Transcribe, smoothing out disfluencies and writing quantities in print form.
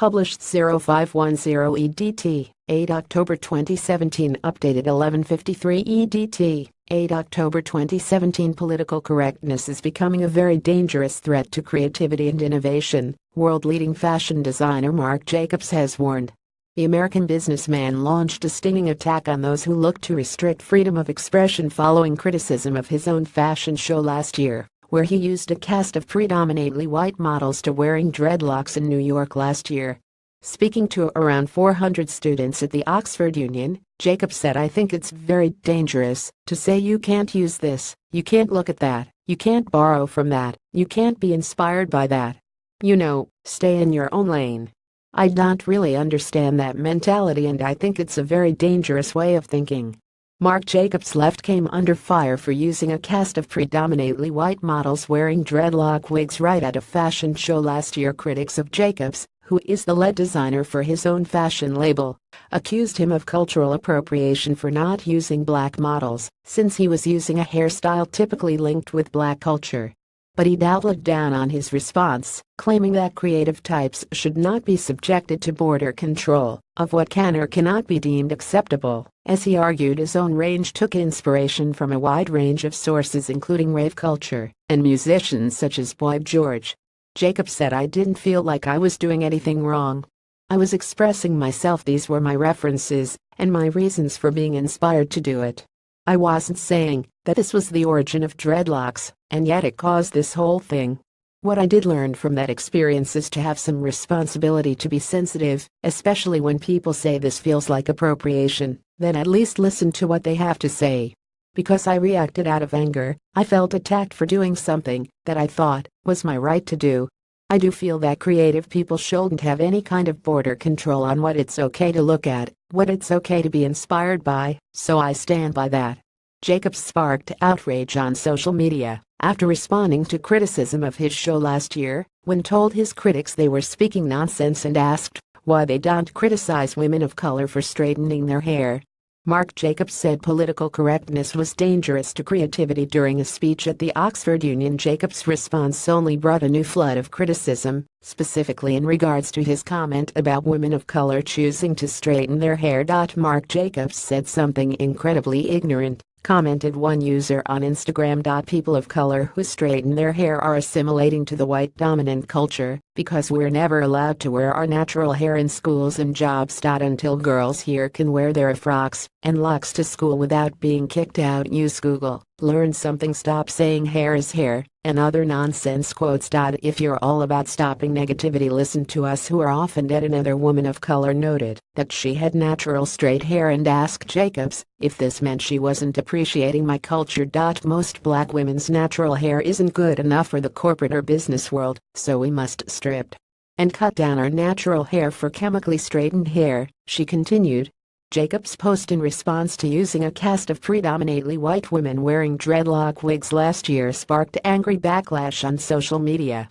Published 0510 EDT, 8 October 2017. Updated 11:53 EDT, 8 October 2017. Political correctness is becoming a very dangerous threat to creativity and innovation, world-leading fashion designer Marc Jacobs has warned. The American businessman launched a stinging attack on those who look to restrict freedom of expression following criticism of his own fashion show last year, where he used a cast of predominantly white models to wearing dreadlocks in New York last year. Speaking to around 400 students at the Oxford Union, Jacobs said, "I think it's very dangerous to say you can't use this, you can't look at that, you can't borrow from that, you can't be inspired by that. Stay in your own lane. I don't really understand that mentality, and I think it's a very dangerous way of thinking." Marc Jacobs came under fire for using a cast of predominantly white models wearing dreadlock wigs right at a fashion show last year. Critics of Jacobs, who is the lead designer for his own fashion label, accused him of cultural appropriation for not using black models, since he was using a hairstyle typically linked with black culture. But he doubled down on his response, claiming that creative types should not be subjected to border control of what can or cannot be deemed acceptable, as he argued his own range took inspiration from a wide range of sources including rave culture and musicians such as Boy George. Jacobs said, "I didn't feel like I was doing anything wrong. I was expressing myself. These were my references and my reasons for being inspired to do it. I wasn't saying that this was the origin of dreadlocks, and yet it caused this whole thing. What I did learn from that experience is to have some responsibility, to be sensitive, especially when people say this feels like appropriation, then at least listen to what they have to say. Because I reacted out of anger, I felt attacked for doing something that I thought was my right to do. I do feel that creative people shouldn't have any kind of border control on what it's okay to look at, what it's okay to be inspired by, so I stand by that." Jacobs sparked outrage on social media after responding to criticism of his show last year, when told his critics they were speaking nonsense, and asked why they don't criticize women of color for straightening their hair. Marc Jacobs said political correctness was dangerous to creativity during a speech at the Oxford Union. Jacobs' response only brought a new flood of criticism, specifically in regards to his comment about women of color choosing to straighten their hair. Marc Jacobs said something incredibly ignorant, commented one user on Instagram. "People of color who straighten their hair are assimilating to the white dominant culture, because we're never allowed to wear our natural hair in schools and jobs. Until girls here can wear their frocks and locks to school without being kicked out, use Google, learn something, stop saying hair is hair, and other nonsense quotes. If you're all about stopping negativity, listen to us who are often dead." Another woman of color noted that she had natural straight hair and asked Jacobs if this meant she wasn't appreciating my culture. "Most black women's natural hair isn't good enough for the corporate or business world, so we must strip and cut down our natural hair for chemically straightened hair," she continued. Jacobs' post in response to using a cast of predominantly white women wearing dreadlock wigs last year sparked angry backlash on social media.